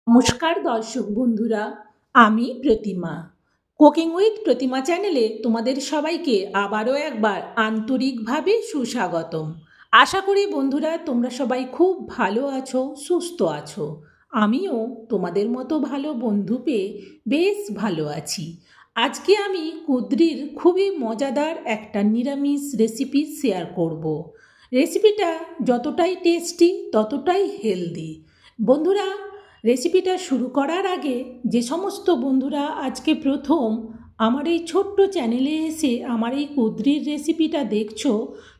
নমস্কার দর্শক বন্ধুরা, আমি প্রতিমা। কুকিং উইথ প্রতিমা চ্যানেলে তোমাদের সবাইকে আবারও একবার আন্তরিকভাবে সুস্বাগতম। আশা করি বন্ধুরা তোমরা সবাই খুব ভালো আছো, সুস্থ আছো। আমিও তোমাদের মতো ভালো বন্ধু পেয়ে বেশ ভালো আছি। আজকে আমি কুঁদরির খুবই মজাদার একটা নিরামিষ রেসিপি শেয়ার করব। রেসিপিটা যতটাই টেস্টি ততটাই হেলদি। বন্ধুরা, রেসিপিটা শুরু করার আগে যে সমস্ত বন্ধুরা আজকে প্রথম আমার এই ছোট্ট চ্যানেলে এসে আমার এই কুঁদরির রেসিপিটা দেখছো,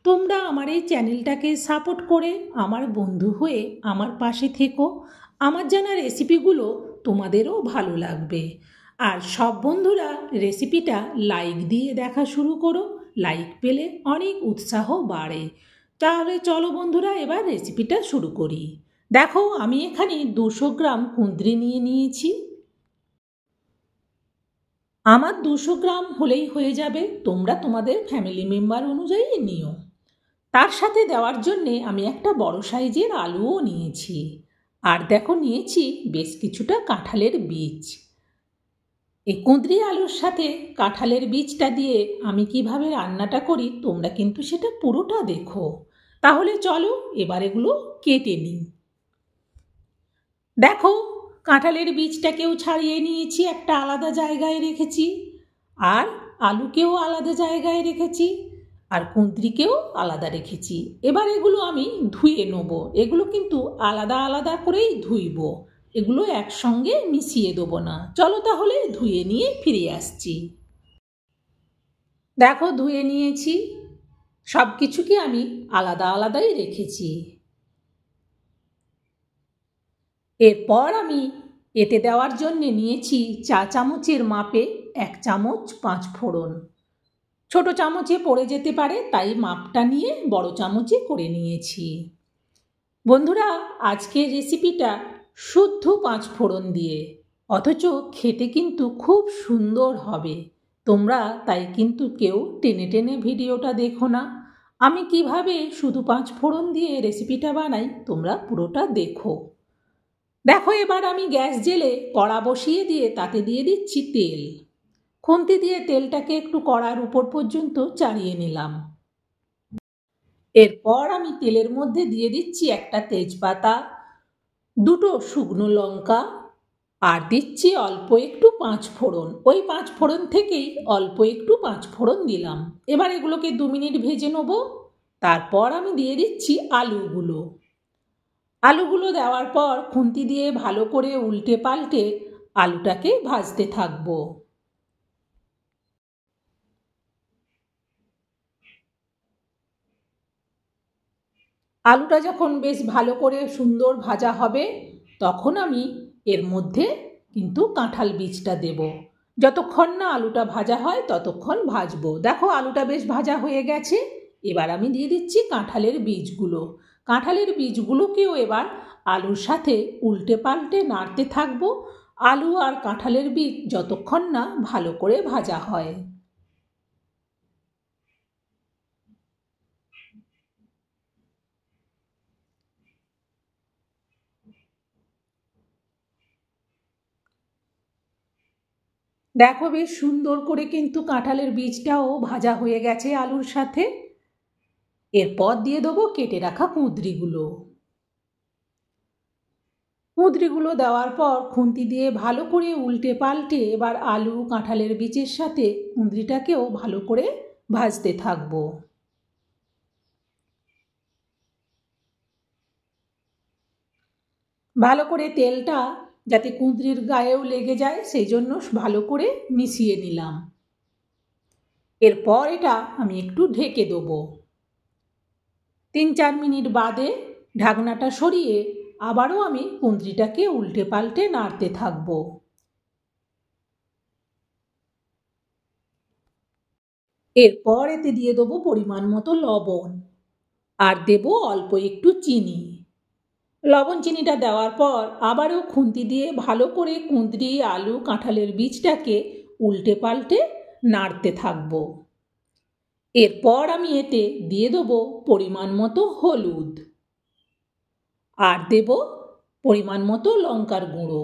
তোমরা আমার এই চ্যানেলটাকে সাপোর্ট করে আমার বন্ধু হয়ে আমার পাশে থেকো। আমার জানা রেসিপিগুলো তোমাদেরও ভালো লাগবে। আর সব বন্ধুরা রেসিপিটা লাইক দিয়ে দেখা শুরু করো। লাইক পেলে অনেক উৎসাহ বাড়ে। তাহলে চলো বন্ধুরা, এবার রেসিপিটা শুরু করি। দেখো, আমি এখানে 200 গ্রাম কুঁদরি নিয়ে নিয়েছি। আমার 200 গ্রাম হলেই হয়ে যাবে, তোমরা তোমাদের ফ্যামিলি মেম্বার অনুযায়ী নিও। তার সাথে দেওয়ার জন্যে আমি একটা বড় সাইজের আলুও নিয়েছি। আর দেখো, নিয়েছি বেশ কিছুটা কাঁঠালের বীজ। এই কুঁদরি আলুর সাথে কাঁঠালের বীজটা দিয়ে আমি কিভাবে রান্নাটা করি তোমরা কিন্তু সেটা পুরোটা দেখো। তাহলে চলো এবার এগুলো কেটে নিই। দেখো, কাঁঠালের বীজটাকেও ছাড়িয়ে নিয়েছি, একটা আলাদা জায়গায় রেখেছি। আর আলুকেও আলাদা জায়গায় রেখেছি। আর কুঁদরিকেও আলাদা রেখেছি। এবার এগুলো আমি ধুয়ে নেব। এগুলো কিন্তু আলাদা আলাদা করেই ধুইব, এগুলো একসঙ্গে মিশিয়ে দেবো না। চলো তাহলে ধুয়ে নিয়ে ফিরে আসছি। দেখো, ধুয়ে নিয়েছি, সব কিছুকে আমি আলাদা আলাদাই রেখেছি। এরপর আমি এতে দেওয়ার জন্য নিয়েছি চা চামচের মাপে 1 চামচ 5 ফোড়ন। ছোট চামচে পড়ে যেতে পারে, তাই মাপটা নিয়ে বড় চামচে করে নিয়েছি। বন্ধুরা, আজকের রেসিপিটা শুদ্ধ 5 ফোড়ন দিয়ে, অথচ খেতে কিন্তু খুব সুন্দর হবে। তোমরা তাই কিন্তু কেউ টেনে টেনে ভিডিওটা দেখো না। আমি কিভাবে শুধু 5 ফোড়ন দিয়ে রেসিপিটা বানাই তোমরা পুরোটা দেখো। দেখো, এবার আমি গ্যাস জেলে কড়া বসিয়ে দিয়ে তাতে দিয়ে দিচ্ছি তেল। খুন্তি দিয়ে তেলটাকে একটু কড়ার উপর পর্যন্ত চাড়িয়ে নিলাম। এরপর আমি তেলের মধ্যে দিয়ে দিচ্ছি একটা তেজপাতা, 2টো শুকনো লঙ্কা, আর দিচ্ছি অল্প একটু 5 ফোড়ন। ওই 5 ফোড়ন থেকেই অল্প একটু 5 ফোড়ন দিলাম। এবার এগুলোকে 2 মিনিট ভেজে নেব। তারপর আমি দিয়ে দিচ্ছি আলুগুলো। আলুগুলো দেওয়ার পর খুন্তি দিয়ে ভালো করে উল্টে পাল্টে আলুটাকে ভাজতে থাকবো। আলুটা যখন বেশ ভালো করে সুন্দর ভাজা হবে তখন আমি এর মধ্যে কিন্তু কাঁঠাল বীজটা দেব। যতক্ষণ না আলুটা ভাজা হয় ততক্ষণ ভাজবো। দেখো, আলুটা বেশ ভাজা হয়ে গেছে। এবার আমি দিয়ে দিচ্ছি কাঁঠালের বীজগুলো। কাঁঠালের বীজগুলোকেও এবার আলুর সাথে উল্টে পাল্টে নাড়তে থাকবো। আলু আর কাঁঠালের বীজ যতক্ষণ না ভালো করে ভাজা হয়। দেখো, বেশ সুন্দর করে কিন্তু কাঁঠালের বীজটাও ভাজা হয়ে গেছে আলুর সাথে। এরপর দিয়ে দেবো কেটে রাখা কুঁদরিগুলো। কুঁদরিগুলো দেওয়ার পর খুন্তি দিয়ে ভালো করে উল্টে পাল্টে এবার আলু কাঁঠালের বীজের সাথে কুঁদরিটাকেও ভালো করে ভাজতে থাকবো। ভালো করে তেলটা যাতে কুঁদরির গায়েও লেগে যায় সেই জন্য ভালো করে মিশিয়ে নিলাম। এরপর এটা আমি একটু ঢেকে দেবো। 3-4 মিনিট বাদে ঢাকনাটা সরিয়ে আবারও আমি কুঁদরিটাকে উল্টে পাল্টে নাড়তে থাকব। এরপর এতে দিয়ে দেবো পরিমাণ মতো লবণ, আর দেব অল্প একটু চিনি। লবণ চিনিটা দেওয়ার পর আবারও খুন্তি দিয়ে ভালো করে কুঁদরি আলু কাঁঠালের বীজটাকে উল্টে পাল্টে নাড়তে থাকব। এরপর আমি এতে দিয়ে দেবো পরিমাণ মতো হলুদ, আর দেব পরিমাণ মতো লঙ্কার গুঁড়ো।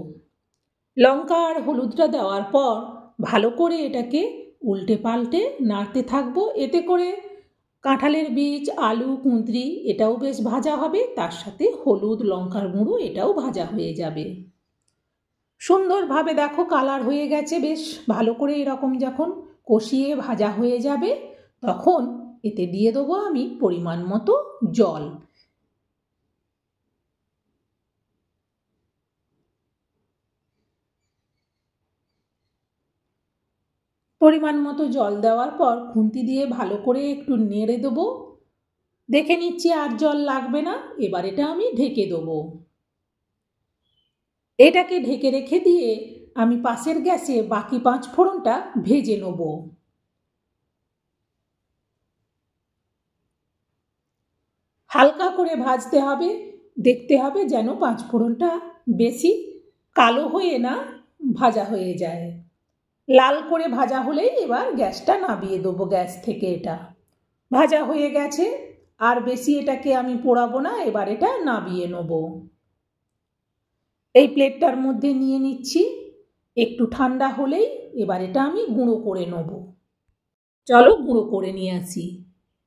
লঙ্কা আর হলুদটা দেওয়ার পর ভালো করে এটাকে উল্টে পাল্টে নাড়তে থাকবো। এতে করে কাঁঠালের বীজ, আলু, কুঁদরি এটাও বেশ ভাজা হবে, তার সাথে হলুদ, লঙ্কার গুঁড়ো এটাও ভাজা হয়ে যাবে। সুন্দরভাবে দেখো কালার হয়ে গেছে। বেশ ভালো করে এরকম যখন কষিয়ে ভাজা হয়ে যাবে তখন এতে দিয়ে দেবো আমি পরিমাণ মতো জল। পরিমাণ মতো জল দেওয়ার পর খুন্তি দিয়ে ভালো করে একটু নেড়ে দেবো। দেখে নিচ্ছি আর জল লাগবে না, এবার এটা আমি ঢেকে দেবো। এটাকে ঢেকে রেখে দিয়ে আমি পাশের গ্যাসে বাকি 5 ফোড়নটা ভেজে নেব। হালকা করে ভাজতে হবে, দেখতে হবে যেন 5 ফোড়নটা বেশি কালো হয়ে না ভাজা হয়ে যায়। লাল করে ভাজা হলেই এবার গ্যাসটা নামিয়ে দেবো গ্যাস থেকে। এটা ভাজা হয়ে গেছে, আর বেশি এটাকে আমি পোড়াবো না, এবার এটা নামিয়ে নেব। এই প্লেটটার মধ্যে নিয়ে নিচ্ছি। একটু ঠান্ডা হলেই এবার এটা আমি গুঁড়ো করে নেব। চলো গুঁড়ো করে নিয়ে আসি।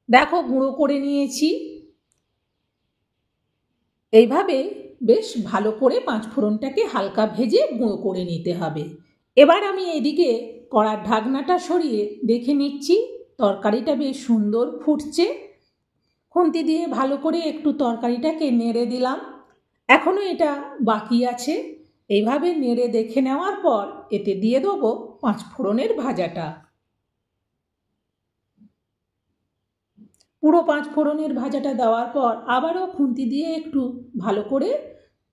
দেখো গুঁড়ো করে নিয়েছি। এইভাবে বেশ ভালো করে 5 ফোড়নটাকে হালকা ভেজে গুঁড়ো করে নিতে হবে। এবার আমি এদিকে কড়ার ঢাকনাটা সরিয়ে দেখে নিচ্ছি তরকারিটা বেশ সুন্দর ফুটছে। খুন্তি দিয়ে ভালো করে একটু তরকারিটাকে নেড়ে দিলাম। এখনও এটা বাকি আছে। এইভাবে নেড়ে দেখে নেওয়ার পর এতে দিয়ে দেবো 5 ফোড়নের ভাজাটা। পুরো 5 ফোড়নের ভাজাটা দেওয়ার পর আবারও খুন্তি দিয়ে একটু ভালো করে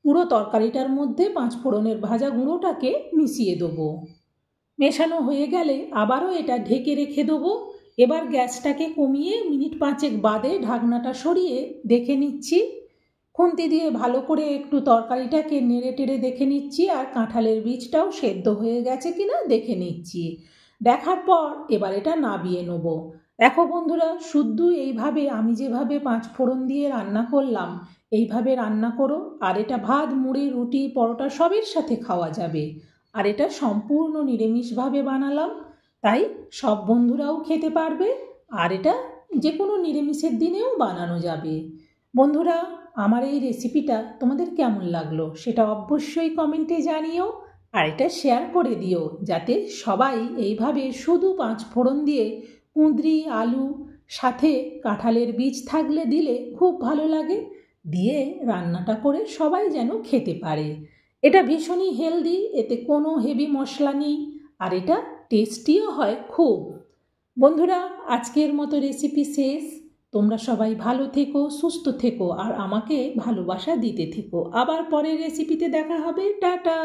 পুরো তরকারিটার মধ্যে 5 ফোড়নের ভাজা গুঁড়োটাকে মিশিয়ে দেবো। মেশানো হয়ে গেলে আবারও এটা ঢেকে রেখে দেবো। এবার গ্যাসটাকে কমিয়ে মিনিট 5 বাদে ঢাকনাটা সরিয়ে দেখে নিচ্ছি। খুন্তি দিয়ে ভালো করে একটু তরকারিটাকে নেড়ে টেড়ে দেখে নিচ্ছি, আর কাঁঠালের বীজটাও সেদ্ধ হয়ে গেছে কিনা দেখে নিচ্ছি। দেখার পর এবার এটা নামিয়ে নেব। দেখো বন্ধুরা, শুদ্ধ এইভাবে আমি যেভাবে 5 ফোড়ন দিয়ে রান্না করলাম এইভাবে রান্না করো, আর এটা ভাত, মুড়ি, রুটি, পরোটা সবের সাথে খাওয়া যাবে। আর এটা সম্পূর্ণ নিরামিষভাবে বানালাম, তাই সব বন্ধুরাও খেতে পারবে। আর এটা যে কোনো নিরামিষের দিনেও বানানো যাবে। বন্ধুরা, আমার এই রেসিপিটা তোমাদের কেমন লাগলো সেটা অবশ্যই কমেন্টে জানিও, আর এটা শেয়ার করে দিও যাতে সবাই এইভাবে শুধু 5 ফোড়ন দিয়ে কুঁদরি, আলু, সাথে কাঁঠালের বীজ থাকলে দিলে খুব ভালো লাগে, দিয়ে রান্নাটা করে সবাই যেন খেতে পারে। এটা ভীষণই হেলদি, এতে কোনো হেভি মশলা নেই, আর এটা টেস্টিও হয় খুব। বন্ধুরা, আজকের মতো রেসিপি শেষ। তোমরা সবাই ভালো থেকো, সুস্থ থেকো, আর আমাকে ভালোবাসা দিতে থেকো। আবার পরের রেসিপিতে দেখা হবে। টাটা।